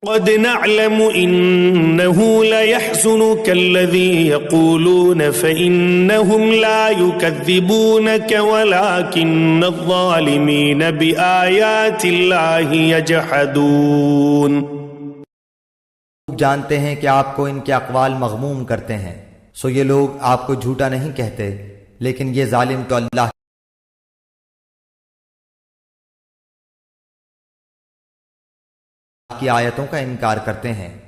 क़द नअलमु इन्नहु लयहज़ुनुका अल्लज़ी यक़ूलून फ़इन्नहुम ला युकज़्ज़िबूनक वलाकिन्नज़्ज़ालिमीन बिआयातिल्लाहि यजहदून। जानते हैं कि आपको इनके अक़वाल मग़मूम करते हैं, सो ये लोग आपको झूठा नहीं कहते, लेकिन ये जालिम तो अल्लाह की आयतों का इनकार करते हैं।